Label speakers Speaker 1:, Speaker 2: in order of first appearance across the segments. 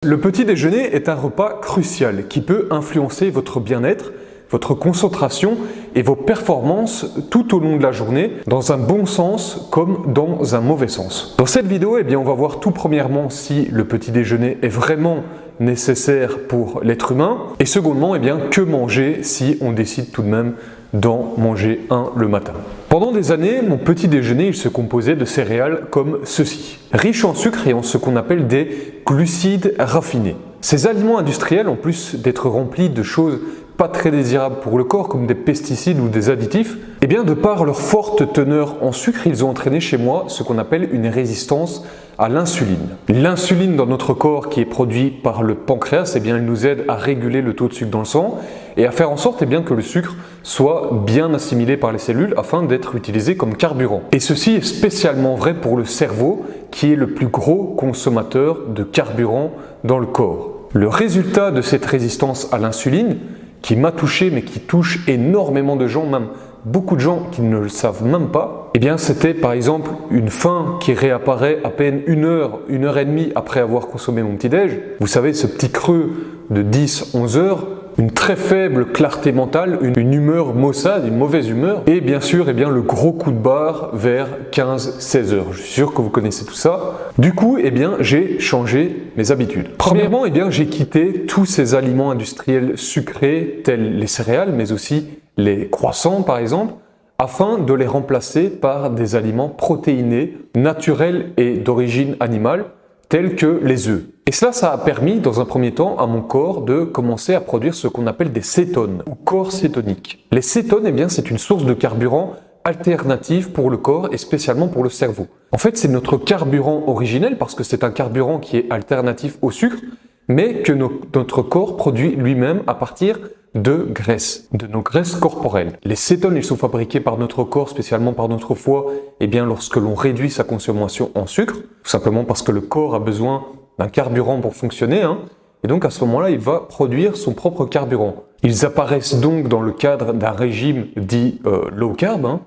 Speaker 1: Le petit déjeuner est un repas crucial qui peut influencer votre bien-être, votre concentration et vos performances tout au long de la journée, dans un bon sens comme dans un mauvais sens. Dans cette vidéo, on va voir tout premièrement si le petit déjeuner est vraiment nécessaire pour l'être humain et secondement, que manger si on décide tout de même d'en manger un le matin. Pendant des années, mon petit déjeuner il se composait de céréales comme ceci, riches en sucre et en ce qu'on appelle des glucides raffinés. Ces aliments industriels, en plus d'être remplis de choses pas très désirables pour le corps comme des pesticides ou des additifs, de par leur forte teneur en sucre, ils ont entraîné chez moi ce qu'on appelle une résistance à l'insuline. L'insuline dans notre corps qui est produit par le pancréas, elle nous aide à réguler le taux de sucre dans le sang et à faire en sorte que le sucre soit bien assimilé par les cellules afin d'être utilisé comme carburant. Et ceci est spécialement vrai pour le cerveau qui est le plus gros consommateur de carburant dans le corps. Le résultat de cette résistance à l'insuline, qui m'a touché mais qui touche énormément de gens, même beaucoup de gens qui ne le savent même pas, c'était par exemple une faim qui réapparaît à peine une heure et demie après avoir consommé mon petit-déj. Vous savez, ce petit creux de 10-11 heures, une très faible clarté mentale, une humeur maussade, une mauvaise humeur et bien sûr le gros coup de barre vers 15-16 heures. Je suis sûr que vous connaissez tout ça. Du coup, j'ai changé mes habitudes. Premièrement, j'ai quitté tous ces aliments industriels sucrés tels les céréales mais aussi les croissants par exemple, afin de les remplacer par des aliments protéinés, naturels et d'origine animale, tels que les œufs. Et cela, ça a permis, dans un premier temps, à mon corps de commencer à produire ce qu'on appelle des cétones, ou corps cétoniques. Les cétones, c'est une source de carburant alternative pour le corps et spécialement pour le cerveau. En fait, c'est notre carburant originel parce que c'est un carburant qui est alternatif au sucre, mais que notre corps produit lui-même à partir de graisse, de nos graisses corporelles. Les cétones, ils sont fabriqués par notre corps, spécialement par notre foie, lorsque l'on réduit sa consommation en sucre, tout simplement parce que le corps a besoin d'un carburant pour fonctionner, et donc à ce moment-là, il va produire son propre carburant. Ils apparaissent donc dans le cadre d'un régime dit low carb,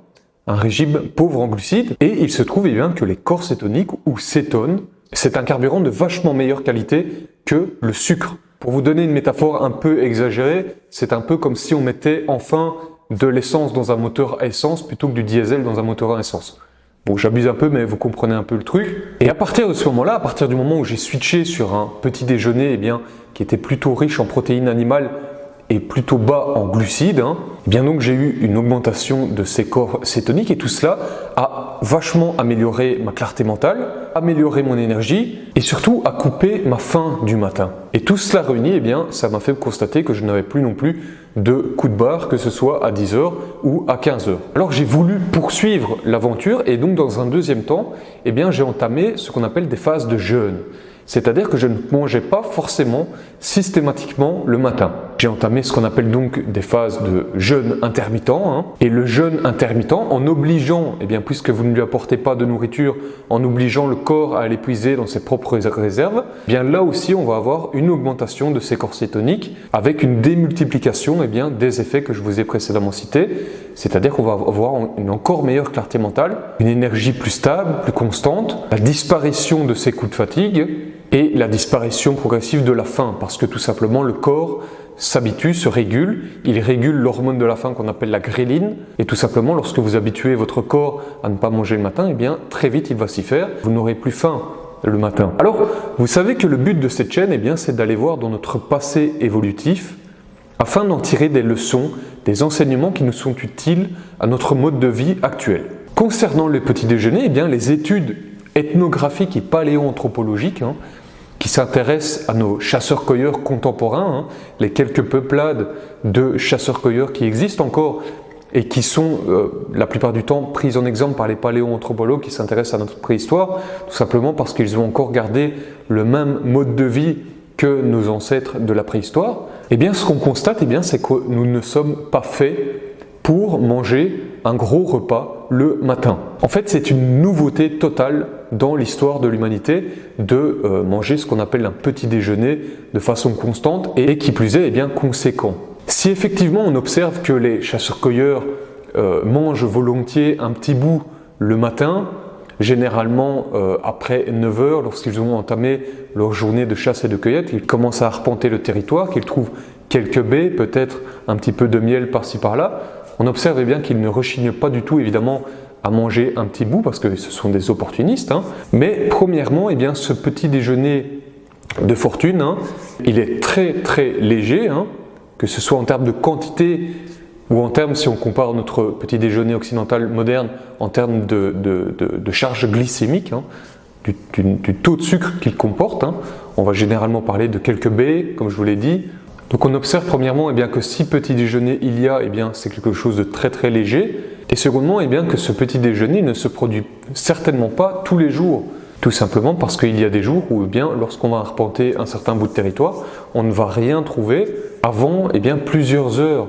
Speaker 1: un régime pauvre en glucides, et il se trouve que les corps cétoniques ou cétones, c'est un carburant de vachement meilleure qualité que le sucre. Pour vous donner une métaphore un peu exagérée, c'est un peu comme si on mettait enfin de l'essence dans un moteur à essence plutôt que du diesel dans un moteur à essence. Bon, j'abuse un peu, mais vous comprenez un peu le truc. Et à partir de ce moment-là, à partir du moment où j'ai switché sur un petit déjeuner qui était plutôt riche en protéines animales et plutôt bas en glucides, donc j'ai eu une augmentation de ces corps cétoniques et tout cela a vachement amélioré ma clarté mentale, amélioré mon énergie et surtout a coupé ma faim du matin. Et tout cela réuni, ça m'a fait constater que je n'avais plus non plus de coup de barre, que ce soit à 10 heures ou à 15 heures. Alors j'ai voulu poursuivre l'aventure et donc dans un deuxième temps, j'ai entamé ce qu'on appelle des phases de jeûne. C'est-à-dire que je ne mangeais pas forcément systématiquement le matin. J'ai entamé ce qu'on appelle donc des phases de jeûne intermittent. Et le jeûne intermittent, en obligeant, puisque vous ne lui apportez pas de nourriture, en obligeant le corps à aller puiser dans ses propres réserves, là aussi on va avoir une augmentation de ces corps cétoniques avec une démultiplication des effets que je vous ai précédemment cités. C'est-à-dire qu'on va avoir une encore meilleure clarté mentale, une énergie plus stable, plus constante, la disparition de ces coups de fatigue et la disparition progressive de la faim parce que tout simplement le corps s'habitue, se régule, il régule l'hormone de la faim qu'on appelle la gréline et tout simplement lorsque vous habituez votre corps à ne pas manger le matin, très vite il va s'y faire, vous n'aurez plus faim le matin. Alors vous savez que le but de cette chaîne c'est d'aller voir dans notre passé évolutif afin d'en tirer des leçons, des enseignements qui nous sont utiles à notre mode de vie actuel. Concernant le petit déjeuner, les études ethnographiques et paléoanthropologiques qui s'intéressent à nos chasseurs-cueilleurs contemporains, les quelques peuplades de chasseurs-cueilleurs qui existent encore et qui sont la plupart du temps prises en exemple par les paléoanthropologues qui s'intéressent à notre préhistoire, tout simplement parce qu'ils ont encore gardé le même mode de vie que nos ancêtres de la préhistoire. Ce qu'on constate, c'est que nous ne sommes pas faits pour manger un gros repas le matin. En fait, c'est une nouveauté totale dans l'histoire de l'humanité de manger ce qu'on appelle un petit déjeuner de façon constante et qui plus est, conséquent. Si effectivement on observe que les chasseurs-cueilleurs mangent volontiers un petit bout le matin, Généralement, après 9 heures, lorsqu'ils ont entamé leur journée de chasse et de cueillette, ils commencent à arpenter le territoire, qu'ils trouvent quelques baies, peut-être un petit peu de miel par-ci par-là. On observe eh bien qu'ils ne rechignent pas du tout, évidemment, à manger un petit bout, parce que ce sont des opportunistes. Hein. Mais premièrement, eh bien, ce petit déjeuner de fortune, hein, il est très très léger, hein, que ce soit en termes de quantité ou en termes, si on compare notre petit déjeuner occidental moderne, en termes de charge glycémique, hein, du taux de sucre qu'il comporte. Hein. On va généralement parler de quelques baies, comme je vous l'ai dit. Donc on observe premièrement eh bien, que si petit déjeuner il y a, eh bien, c'est quelque chose de très très léger. Et secondement, eh bien, que ce petit déjeuner ne se produit certainement pas tous les jours. Tout simplement parce qu'il y a des jours où, eh bien, lorsqu'on va arpenter un certain bout de territoire, on ne va rien trouver avant eh bien, plusieurs heures.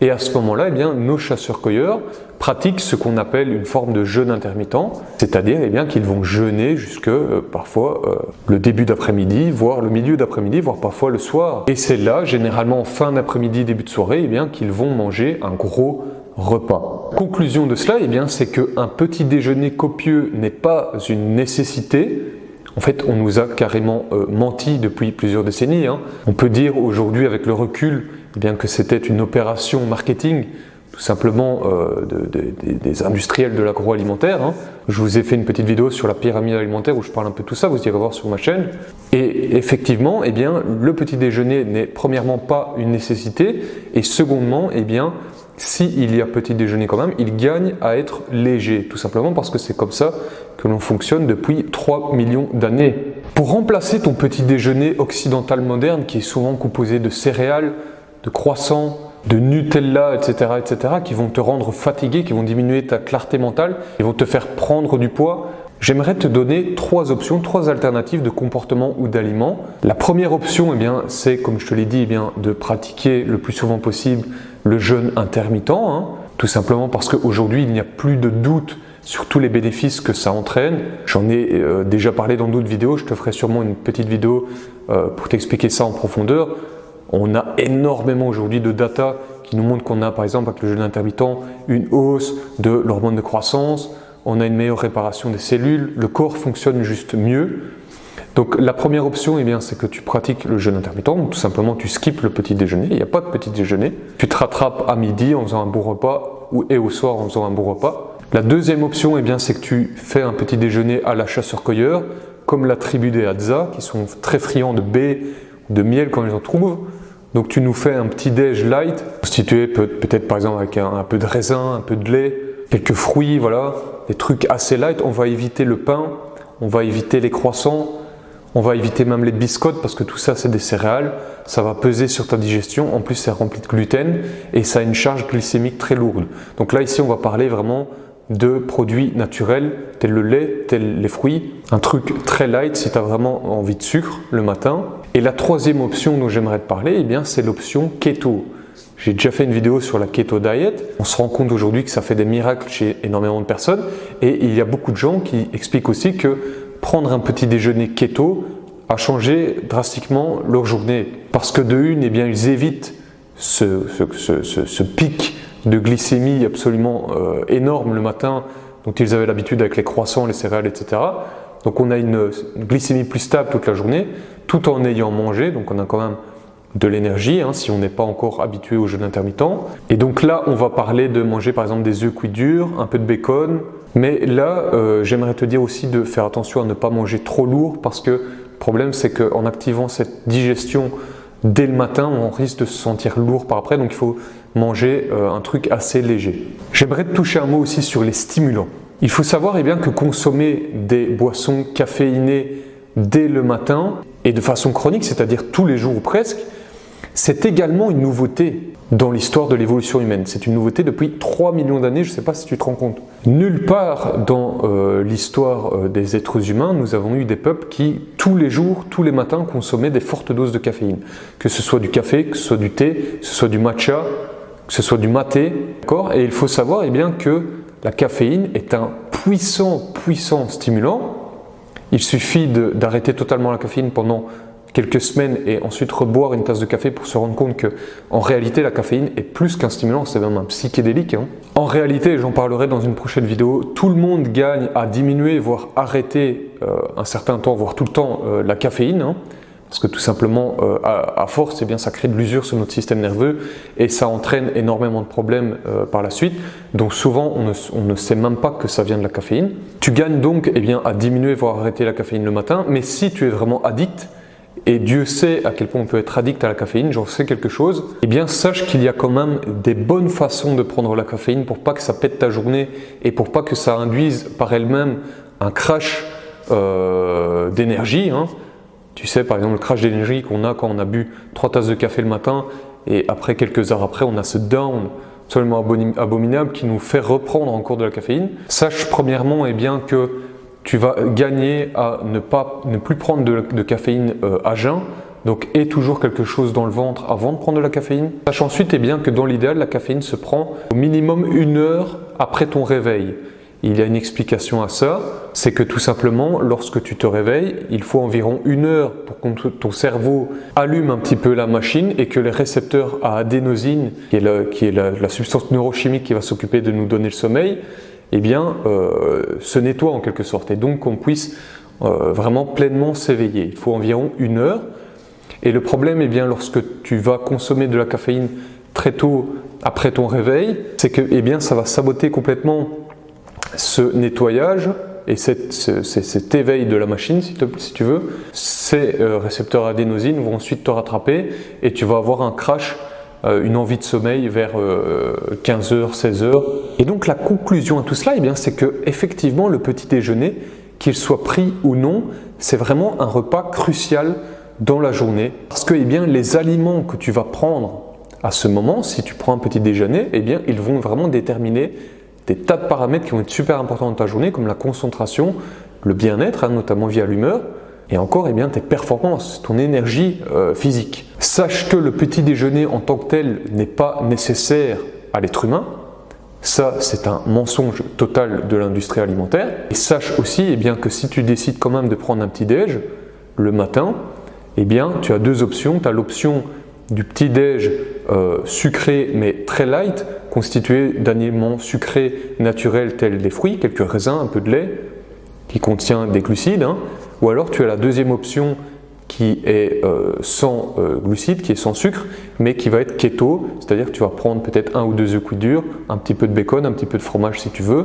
Speaker 1: Et à ce moment-là, eh bien, nos chasseurs-cueilleurs pratiquent ce qu'on appelle une forme de jeûne intermittent, c'est-à-dire eh bien, qu'ils vont jeûner jusque parfois le début d'après-midi, voire le milieu d'après-midi, voire parfois le soir. Et c'est là, généralement fin d'après-midi, début de soirée, eh bien, qu'ils vont manger un gros repas. Conclusion de cela, eh bien, c'est qu'un petit déjeuner copieux n'est pas une nécessité. En fait, on nous a carrément menti depuis plusieurs décennies. Hein. On peut dire aujourd'hui, avec le recul, eh bien, que c'était une opération marketing, tout simplement des industriels de l'agroalimentaire. Hein. Je vous ai fait une petite vidéo sur la pyramide alimentaire où je parle un peu de tout ça, vous irez voir sur ma chaîne. Et effectivement, eh bien, le petit déjeuner n'est premièrement pas une nécessité, et secondement, eh bien, s'il y a petit déjeuner quand même, il gagne à être léger, tout simplement parce que c'est comme ça que l'on fonctionne depuis 3 millions d'années. Pour remplacer ton petit déjeuner occidental moderne qui est souvent composé de céréales, de croissants, de Nutella, etc., qui vont te rendre fatigué, qui vont diminuer ta clarté mentale, qui vont te faire prendre du poids, j'aimerais te donner 3 options, 3 alternatives de comportement ou d'aliments. La première option, eh bien, c'est, comme je te l'ai dit, eh bien, de pratiquer le plus souvent possible le jeûne intermittent, hein, tout simplement parce qu'aujourd'hui, il n'y a plus de doute sur tous les bénéfices que ça entraîne. J'en ai déjà parlé dans d'autres vidéos, je te ferai sûrement une petite vidéo pour t'expliquer ça en profondeur. On a énormément aujourd'hui de data qui nous montrent qu'on a, par exemple, avec le jeûne intermittent, une hausse de l'hormone de croissance, on a une meilleure réparation des cellules, le corps fonctionne juste mieux. Donc la première option, eh bien, c'est que tu pratiques le jeûne intermittent, tout simplement tu skippes le petit déjeuner, il n'y a pas de petit déjeuner. Tu te rattrapes à midi en faisant un bon repas et au soir en faisant un bon repas. La deuxième option, eh bien, c'est que tu fais un petit déjeuner à la chasseur-cueilleur, comme la tribu des Hadza, qui sont très friands de baies, de miel quand ils en trouvent. Donc tu nous fais un petit déj light, constitué peut-être par exemple avec un peu de raisin, un peu de lait, quelques fruits, voilà, des trucs assez light. On va éviter le pain, on va éviter les croissants, on va éviter même les biscottes parce que tout ça c'est des céréales, ça va peser sur ta digestion, en plus c'est rempli de gluten et ça a une charge glycémique très lourde. Donc là ici on va parler vraiment de produits naturels tels le lait, tels les fruits, un truc très light si tu as vraiment envie de sucre le matin. Et la troisième option dont j'aimerais te parler, eh bien, c'est l'option keto. J'ai déjà fait une vidéo sur la keto diet. On se rend compte aujourd'hui que ça fait des miracles chez énormément de personnes et il y a beaucoup de gens qui expliquent aussi que prendre un petit déjeuner keto a changé drastiquement leur journée parce que de une, eh bien, ils évitent ce pic de glycémie absolument énorme le matin dont ils avaient l'habitude avec les croissants, les céréales, etc. Donc on a une glycémie plus stable toute la journée tout en ayant mangé, donc on a quand même de l'énergie hein, si on n'est pas encore habitué au jeûne intermittent. Et donc là on va parler de manger par exemple des œufs cuits durs, un peu de bacon, mais là j'aimerais te dire aussi de faire attention à ne pas manger trop lourd parce que le problème c'est qu'en activant cette digestion dès le matin on risque de se sentir lourd par après, donc il faut manger un truc assez léger. J'aimerais te toucher un mot aussi sur les stimulants. Il faut savoir eh bien, que consommer des boissons caféinées dès le matin et de façon chronique, c'est-à-dire tous les jours ou presque, c'est également une nouveauté dans l'histoire de l'évolution humaine. C'est une nouveauté depuis 3 millions d'années, je ne sais pas si tu te rends compte. Nulle part dans l'histoire des êtres humains, nous avons eu des peuples qui, tous les jours, tous les matins, consommaient des fortes doses de caféine. Que ce soit du café, que ce soit du thé, que ce soit du matcha, que ce soit du maté. Et il faut savoir eh bien, que la caféine est un puissant stimulant. Il suffit d'arrêter totalement la caféine pendant quelques semaines et ensuite reboire une tasse de café pour se rendre compte que en réalité la caféine est plus qu'un stimulant, c'est même un psychédélique. En réalité, j'en parlerai dans une prochaine vidéo, tout le monde gagne à diminuer voire arrêter un certain temps, voire tout le temps la caféine. Parce que tout simplement, à force, eh bien, ça crée de l'usure sur notre système nerveux et ça entraîne énormément de problèmes par la suite. Donc souvent, on ne sait même pas que ça vient de la caféine. Tu gagnes donc eh bien, à diminuer, voire arrêter la caféine le matin. Mais si tu es vraiment addict, et Dieu sait à quel point on peut être addict à la caféine, j'en sais quelque chose, eh bien sache qu'il y a quand même des bonnes façons de prendre la caféine pour pas que ça pète ta journée et pour pas que ça induise par elle-même un crash d'énergie. Tu sais, par exemple, le crash d'énergie qu'on a quand on a bu 3 tasses de café le matin et après, quelques heures après, on a ce down absolument abominable qui nous fait reprendre encore de la caféine. Sache premièrement eh bien, que tu vas gagner à ne plus prendre de caféine à jeun, donc aie toujours quelque chose dans le ventre avant de prendre de la caféine. Sache ensuite eh bien, que dans l'idéal, la caféine se prend au minimum 1 heure après ton réveil. Il y a une explication à ça, c'est que tout simplement, lorsque tu te réveilles, il faut environ 1 heure pour que ton cerveau allume un petit peu la machine et que les récepteurs à adénosine, qui est la substance neurochimique qui va s'occuper de nous donner le sommeil, eh bien, se nettoient en quelque sorte et donc qu'on puisse vraiment pleinement s'éveiller. Il faut environ 1 heure. Et le problème, eh bien, lorsque tu vas consommer de la caféine très tôt après ton réveil, c'est que eh bien, ça va saboter complètement ce nettoyage et cet éveil de la machine, si tu veux. Ces récepteurs adénosine vont ensuite te rattraper et tu vas avoir un crash, une envie de sommeil vers 15h, 16h. Et donc la conclusion à tout cela, eh bien, c'est que effectivement le petit déjeuner, qu'il soit pris ou non, c'est vraiment un repas crucial dans la journée. Parce que eh bien, les aliments que tu vas prendre à ce moment, si tu prends un petit déjeuner, eh bien, ils vont vraiment déterminer des tas de paramètres qui vont être super importants dans ta journée, comme la concentration, le bien-être, notamment via l'humeur, et encore eh bien, tes performances, ton énergie physique. Sache que le petit déjeuner en tant que tel n'est pas nécessaire à l'être humain. Ça, c'est un mensonge total de l'industrie alimentaire. Et sache aussi eh bien, que si tu décides quand même de prendre un petit déj le matin, eh bien, tu as 2 options. Tu as l'option du petit déj sucré mais très light, constitué d'aliments sucrés naturels tels des fruits, quelques raisins, un peu de lait qui contient des glucides, ou alors tu as la deuxième option qui est sans glucides, qui est sans sucre, mais qui va être keto, c'est-à-dire que tu vas prendre peut-être 1 ou 2 œufs cuits durs, un petit peu de bacon, un petit peu de fromage si tu veux,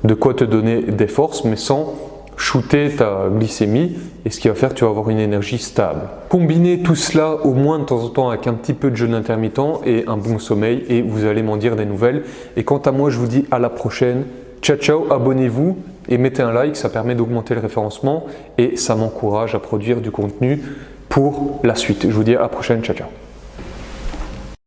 Speaker 1: de quoi te donner des forces, mais sans shooter ta glycémie, et ce qui va faire que tu vas avoir une énergie stable. Combinez tout cela au moins de temps en temps avec un petit peu de jeûne intermittent et un bon sommeil et vous allez m'en dire des nouvelles. Et quant à moi, je vous dis à la prochaine. Ciao ciao, abonnez-vous et mettez un like, ça permet d'augmenter le référencement et ça m'encourage à produire du contenu pour la suite. Je vous dis à la prochaine, ciao ciao.